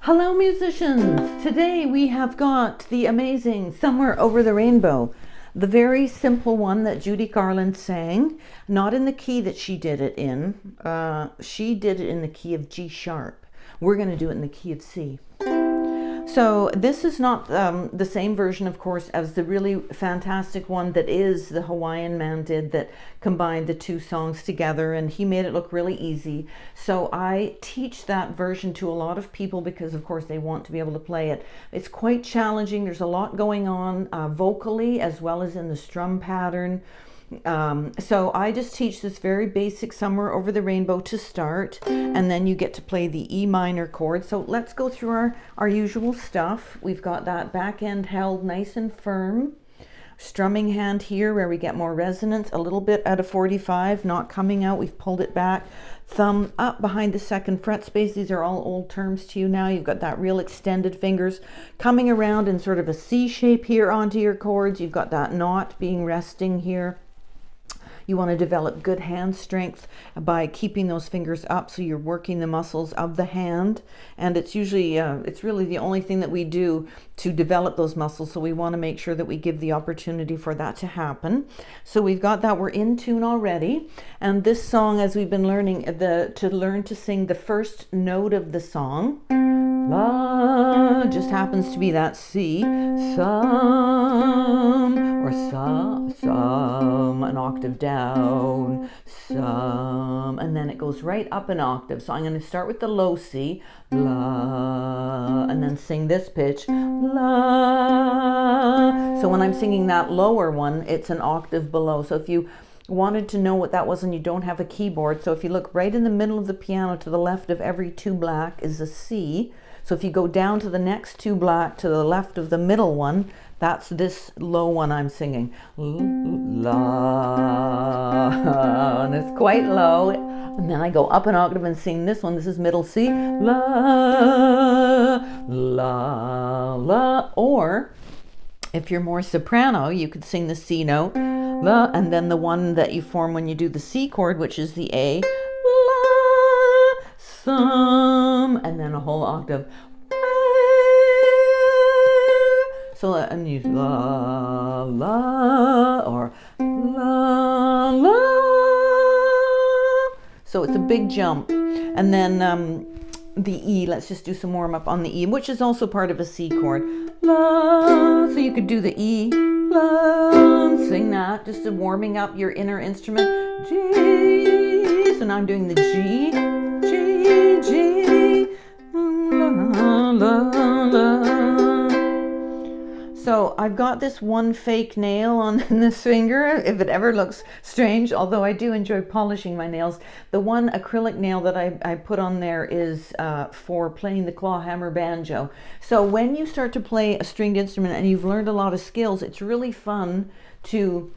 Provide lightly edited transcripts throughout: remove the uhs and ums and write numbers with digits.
Hello musicians! Today we have got the amazing Somewhere Over the Rainbow. The very simple one that Judy Garland sang, not in the key that she did it in. She did it in the key of G sharp. We're going to do it in the key of C. So this is not the same version, of course, as the really fantastic one that is the Hawaiian man did, that combined the two songs together, and he made it look really easy. So I teach that version to a lot of people because, of course, they want to be able to play it. It's quite challenging. There's a lot going on vocally as well as in the strum pattern. So I just teach this very basic Somewhere Over the Rainbow to start, and then you get to play the E minor chord. So let's go through our usual stuff. We've got that back end held nice and firm. Strumming hand here where we get more resonance, a little bit out of 45, not coming out, we've pulled it back. Thumb up behind the second fret space. These are all old terms to you now. You've got that real extended fingers coming around in sort of a C shape here onto your chords. You've got that knot being resting here. You want to develop good hand strength by keeping those fingers up, so you're working the muscles of the hand, and it's usually it's really the only thing that we do to develop those muscles, so we want to make sure that we give the opportunity for that to happen. So we've got that, we're in tune already, and this song, as we've been learning, to learn to sing the first note of the song, la, just happens to be that C, some, or some, an octave down, some, and then it goes right up an octave. So I'm going to start with the low C, la, and then sing this pitch, la. So when I'm singing that lower one, it's an octave below. So if you wanted to know what that was and you don't have a keyboard, so if you look right in the middle of the piano to the left of every two black is a C. So if you go down to the next two black to the left of the middle one, that's this low one I'm singing. La, and it's quite low. And then I go up an octave and sing this one. This is middle C. La, la, la. Or if you're more soprano, you could sing the C note, la, and then the one that you form when you do the C chord, which is the A, la, some, and then a whole octave. So and use la, la, or la, la. So it's a big jump. And then the E, let's just do some warm up on the E, which is also part of a C chord. La, so you could do the E, la, sing that, just warming up your inner instrument. G, so now I'm doing the G, G, G, la, la, la. So I've got this one fake nail on this finger, if it ever looks strange, although I do enjoy polishing my nails. The one acrylic nail that I put on there is for playing the claw hammer banjo. So when you start to play a stringed instrument and you've learned a lot of skills, it's really fun to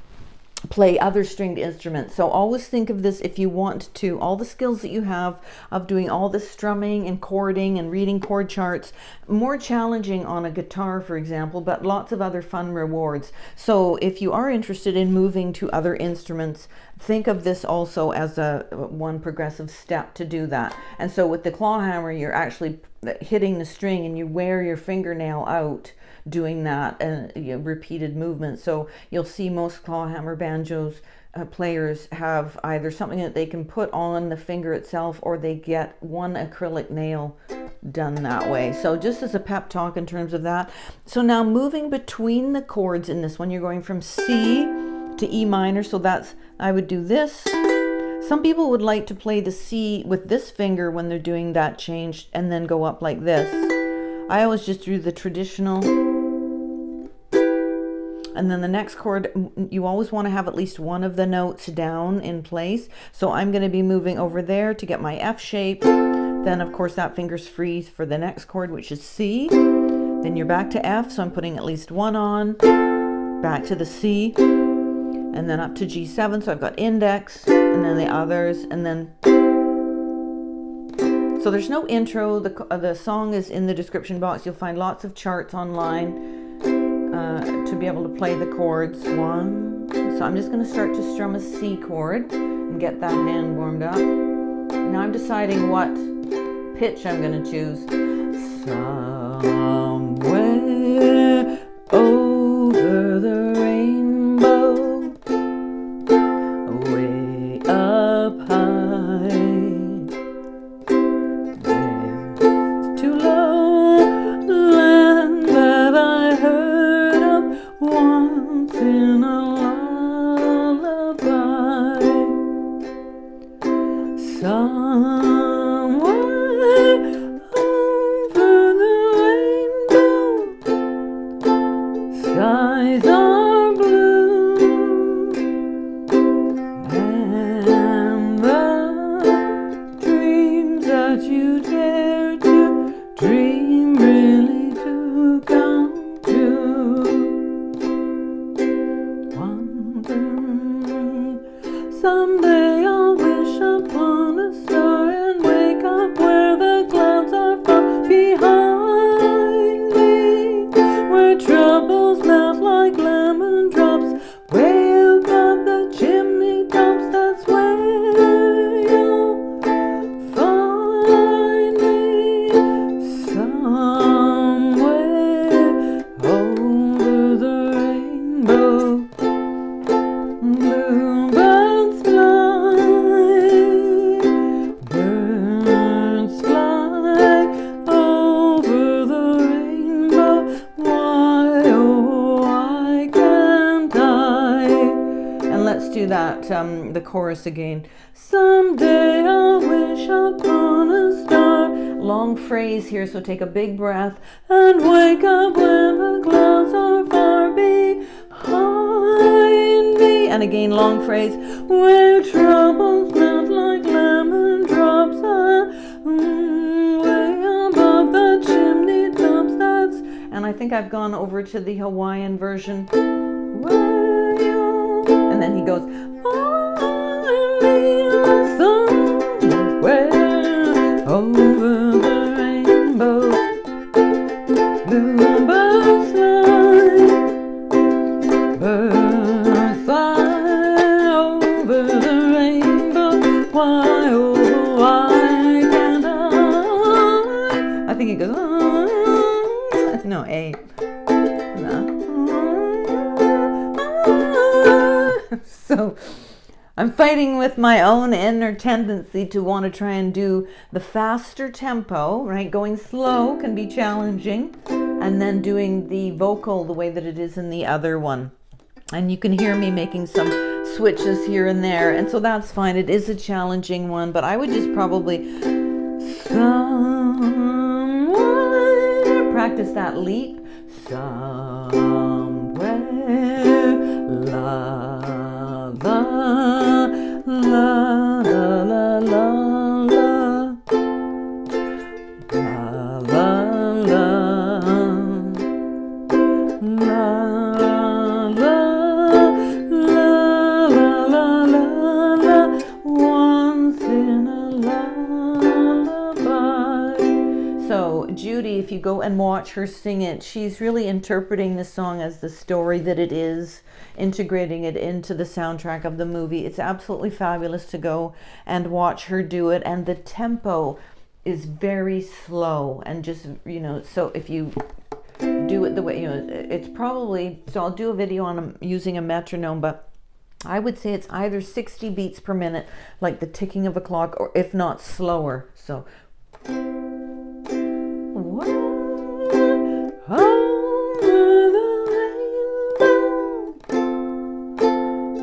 play other stringed instruments. So always think of this, if you want to, all the skills that you have of doing all this strumming and chording and reading chord charts, more challenging on a guitar, for example, but lots of other fun rewards. So if you are interested in moving to other instruments, think of this also as a one progressive step to do that. And so with the claw hammer, you're actually hitting the string and you wear your fingernail out doing that, and repeated movements. So you'll see most claw hammer banjos players have either something that they can put on the finger itself, or they get one acrylic nail done that way. So just as a pep talk in terms of that. So now moving between the chords in this one, you're going from C to E minor. So that's, I would do this. Some people would like to play the C with this finger when they're doing that change and then go up like this. I always just do the traditional. And then the next chord, you always want to have at least one of the notes down in place. So I'm going to be moving over there to get my F shape. Then of course that finger's free for the next chord, which is C. Then you're back to F, so I'm putting at least one on. Back to the C. And then up to G7, so I've got index, and then the others, and then... So there's no intro. The song is in the description box. You'll find lots of charts online to be able to play the chords. One. So I'm just going to start to strum a C chord and get that hand warmed up. Now I'm deciding what pitch I'm going to choose. Somewhere over the rainbow, way up high, there's too low land that I heard of once in a lullaby. Somewhere over the rainbow, skies are blue, and the dreams that you dare to dream really do come true. Wondering, someday I'll wish upon a star and wake up where the clouds are far behind me, where troubles melt like lemon drops way above the chimney tops. That's where you'll find me, somewhere over the rainbow. Bluebirds fly, birds fly over the rainbow. Why, oh, why can't I? And let's do that, the chorus again. Someday I'll wish upon a star. Long phrase here, so take a big breath and wake up when the clouds are far behind me. And again, long phrase, where troubles melt like lemon drops, way above the chimney tops. That's, and I think I've gone over to the Hawaiian version. And then he goes, somewhere over the rainbow, bluebirds fly, birds fly over the rainbow. Why, oh, why can't I think it goes, no, A. No. So I'm fighting with my own inner tendency to want to try and do the faster tempo, right? Going slow can be challenging, and then doing the vocal the way that it is in the other one. And you can hear me making some switches here and there, and so that's fine. It is a challenging one, but I would just probably somewhere practice that leap. Somewhere, la la la la la la la la la la, once in a lullaby. So Judy, if you go and watch her sing it, she's really interpreting the song as the story that it is, integrating it into the soundtrack of the movie. It's absolutely fabulous to go and watch her do it, and the tempo is very slow, and just, you know, so if you do it the way, you know, it's probably, so I'll do a video on using a metronome, but I would say it's either 60 beats per minute, like the ticking of a clock, or if not slower. So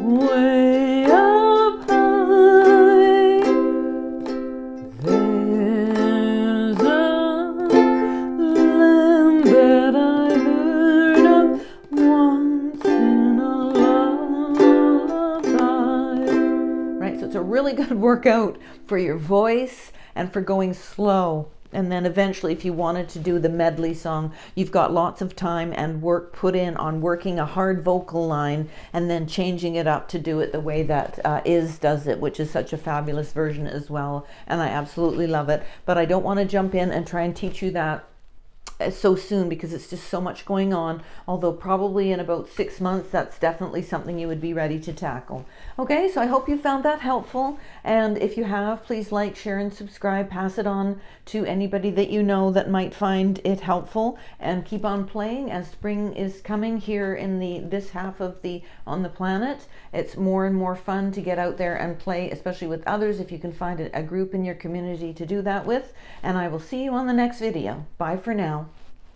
way up high, there's a land that I heard of once in a lullaby. Right, so it's a really good workout for your voice and for going slow. And then eventually, if you wanted to do the medley song, you've got lots of time and work put in on working a hard vocal line and then changing it up to do it the way that Iz does it, which is such a fabulous version as well. And I absolutely love it. But I don't want to jump in and try and teach you that so soon because it's just so much going on, although probably in about 6 months that's definitely something you would be ready to tackle. Okay, so I hope you found that helpful, and if you have, please like, share, and subscribe. Pass it on to anybody that you know that might find it helpful, and keep on playing as spring is coming here in this half of on the planet. It's more and more fun to get out there and play, especially with others, if you can find a group in your community to do that with. And I will see you on the next video. Bye for now.